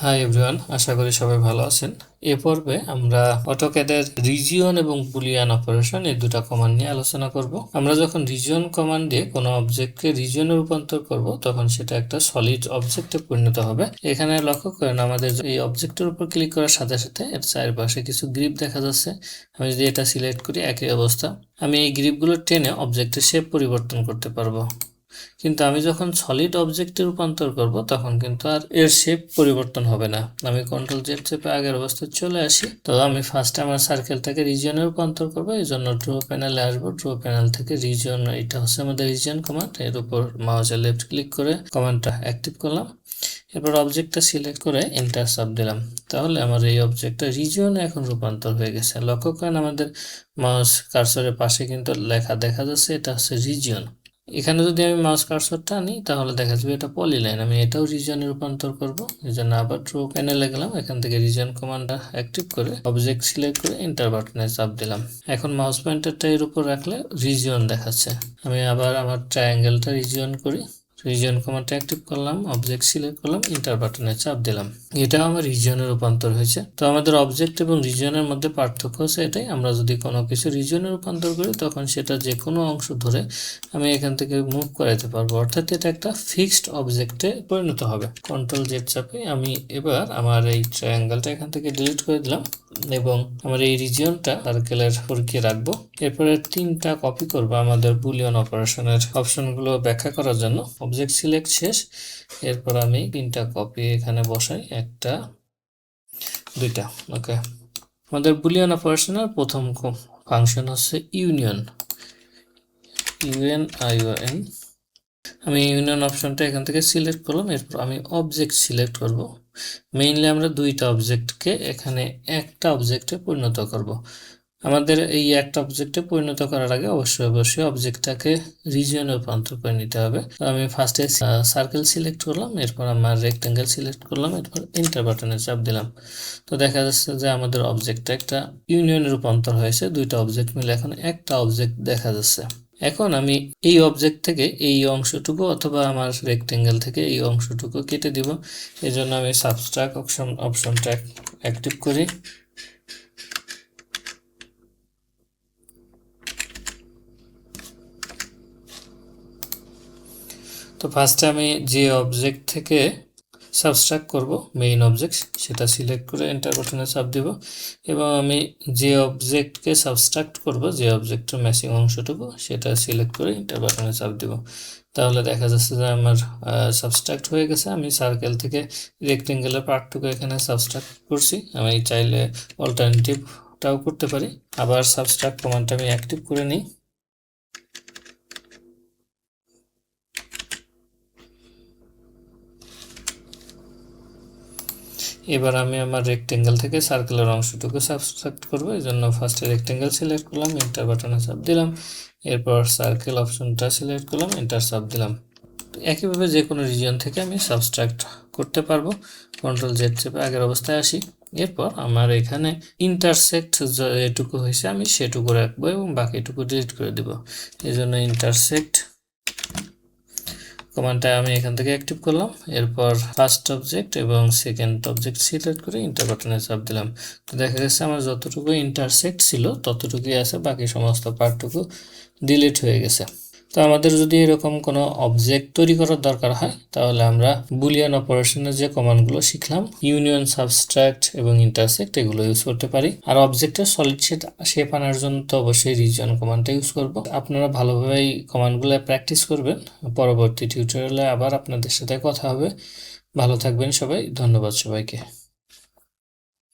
Hi everyone, আশা করি সবাই ভালো আছেন। এ পর্বে আমরা অটোক্যাডের রিজিয়ন এবং বুলিয়ান অপারেশন এই দুটা কমান্ড নিয়ে আলোচনা করব। আমরা যখন রিজিয়ন কমান্ড দিয়ে কোনো অবজেক্টকে রিজিয়নে রূপান্তর করব তখন সেটা একটা সলিড অবজেক্টে পরিণত হবে। এখানে লক্ষ্য করেন আমাদের এই অবজেক্টের উপর ক্লিক করার সাথে সাথে এর চারপাশে কিছু গ্রিপ দেখা যাচ্ছে। আমি যদি এটা সিলেক্ট করি, একই অবস্থা। আমি এই গ্রিপগুলো টেনে অবজেক্টের শেপ পরিবর্তন করতে পারবো, কিন্তু আমি যখন সলিড অবজেক্টে রূপান্তর করব তখন কিন্তু আর এর শেপ পরিবর্তন হবে না। আমি কন্ট্রোল জেড চেপে আগের অবস্থায় চলে আসি। তো আমি ফার্স্টে আমার সার্কেলটাকে রিজিয়নে রূপান্তর করবো, এই জন্য ড্র প্যানেলে আসবো। ড্র প্যানেল থেকে রিজিয়ন, এটা হচ্ছে আমাদের রিজিয়ন কমান্ড। এর উপর মাউসের লেফট ক্লিক করে কমান্ডটা অ্যাক্টিভ করলাম। এরপর অবজেক্টটা সিলেক্ট করে এন্টার চাপ দিলাম। তাহলে আমার এই অবজেক্টটা রিজিয়নে এখন রূপান্তর হয়ে গেছে। লক্ষ্য করেন আমাদের মাউস কার্সরের পাশে কিন্তু লেখা দেখা যাচ্ছে, এটা হচ্ছে রিজিয়ন। এখানে যদি আমি মাউস কার্সরটা আনি তাহলে দেখা যাবে এটা পলিলাইন। আমি এটাও রিজিয়নে রূপান্তর করব, এই জন্য আবার ড্র প্যানেলে গেলাম। এখান থেকে রিজিয়ন কমান্ডটা অ্যাক্টিভ করে অবজেক্ট সিলেক্ট করে এন্টার বাটনে চাপ দিলাম। এখন মাউস পয়েন্টারটা এর উপর রাখলে রিজিয়ন দেখাচ্ছে। আমি আবার আমার ট্রায়াঙ্গেলটা রিজিয়ন করি, রিজিয়ন কমান্ডটা অ্যাক্টিভ করলাম, অবজেক্ট সিলেক্ট করলাম, এন্টার বাটনে চাপ দিলাম। এটা আমার রিজিয়নে রূপান্তর হয়েছে। তো আমাদের অবজেক্ট এবং রিজিয়নের মধ্যে পার্থক্য হচ্ছে এটাই, আমরা যদি কোনো কিছু রিজিয়নে রূপান্তর করি তখন সেটা যে কোনো অংশ ধরে আমি এখান থেকে মুভ করাইতে পারবো, অর্থাৎ এটা একটা ফিক্সড অবজেক্টে পরিণত হবে। কন্ট্রোল জেড চাপে আমি এবার আমার এই ট্রায়াঙ্গেলটা এখান থেকে ডিলিট করে দিলাম এবং আমার এই রিজিয়নটা সার্কেলের পরীক্ষা রাখবো। এরপরে 3টা কপি করবো আমাদের বুলিয়ন অপারেশনের অপশনগুলো ব্যাখ্যা করার জন্য। অবজেক্ট সিলেক্ট শেষ, এরপর আমি 3টা কপি এখানে বসাই, 1টা 2টা। ওকে, আমাদের বুলিয়ন অপারেশনের প্রথম ফাংশন হচ্ছে ইউনিয়ন, ইউএনআইওএন। আমি ইউনিয়ন অপশনটা এখান থেকে সিলেক্ট করলাম। এরপর আমি অবজেক্ট সিলেক্ট করব। মেইনলি আমরা 2টা অবজেক্টকে এখানে একটা অবজেক্টে পরিণত করব। আমাদের এই একটা অবজেক্টে পরিণত করার আগে অবশ্যই অবজেক্টটাকে রিজিয়নে রূপান্তর করে নিতে হবে। আমি ফার্স্টে সার্কেল সিলেক্ট করলাম, এরপর আমার রেক্টেঙ্গেল সিলেক্ট করলাম, এরপর এন্টার বাটনে চাপ দিলাম। তো দেখা যাচ্ছে যে আমাদের অবজেক্টটা একটা ইউনিয়নে রূপান্তর হয়েছে। 2টা অবজেক্ট মিলে এখন একটা অবজেক্ট দেখা যাচ্ছে। এখন আমি এই অবজেক্ট থেকে এই অংশটুকু অথবা আমার রেক্টেঙ্গেল থেকে এই অংশটুকু কেটে দিব। এই জন্য আমি সাবট্রাক্ট অপশনটা অ্যাক্টিভ করি। তো ফার্স্টে আমি যে অবজেক্ট থেকে সাবট্রাক্ট করব মেইন অবজেক্ট, সেটা সিলেক্ট করে এন্টার বাটনে চাপ দিব এবং আমি যে অবজেক্টকে সাবট্রাক্ট করব, যে অবজেক্টের ম্যাচিং অংশটুকু, সেটা সিলেক্ট করে এন্টার বাটনে চাপ দিব। তাহলে দেখা যাচ্ছে যে আমার সাবট্রাক্ট হয়ে গেছে। আমি সার্কেল থেকে রেক্টেঙ্গেলের পার্টটুকু এখানে সাবট্রাক্ট করছি। আমি চাইলে অল্টারনেটিভটাও করতে পারি। আবার সাবট্রাক্ট কমান্ডটা আমি অ্যাক্টিভ করে নিই। এবার আমি আমার রেক্টেঙ্গেল থেকে সার্কেলের অংশটুকু সাবট্রাক্ট করব, এই জন্য ফার্স্টে রেক্টেঙ্গেল সিলেক্ট করলাম, এন্টার বাটনে চাপ দিলাম। এরপর সার্কেল অপশনটা সিলেক্ট করলাম, এন্টার চাপ দিলাম। একইভাবে যে কোনো রিজিয়ন থেকে আমি সাবট্রাক্ট করতে পারবো। কন্ট্রোল জেড চেপে আগের অবস্থায় আসি। এরপর আমার এখানে ইন্টারসেক্ট যেটুকু হয়েছে আমি সেটুকু রাখবো এবং বাকিটুকু ডিলিট করে দেব। এই জন্য ইন্টারসেক্ট কমান্ডটা আমি এখান থেকে অ্যাক্টিভ করলাম। এরপর ফার্স্ট অবজেক্ট এবং সেকেন্ড অবজেক্ট সিলেক্ট করে এন্টার বাটনে চাপ দিলাম। তো দেখা গেছে আমার যতটুকু ইন্টারসেক্ট ছিল ততটুকুই আছে, বাকি সমস্ত পার্টটুকু ডিলিট হয়ে গেছে। তো আমাদের যদি এরকম কোনো অবজেক্ট তৈরি করার দরকার হয় তাহলে আমরা বুলিয়ান অপারেশনের যে কমান্ডগুলো শিখলাম, ইউনিয়ন, সাবট্রাক্ট এবং ইন্টারসেক্ট, এগুলো ইউজ করতে পারি। আর অবজেক্টের সলিড শেপ আনার জন্য তো অবশ্যই রিজিয়ন কমান্ডটা ইউজ করব। আপনারা ভালোভাবে এই কমান্ডগুলো প্র্যাকটিস করবেন। পরবর্তী টিউটোরিয়ালে আবার আপনাদের সাথে কথা হবে। ভালো থাকবেন সবাই, ধন্যবাদ সবাইকে।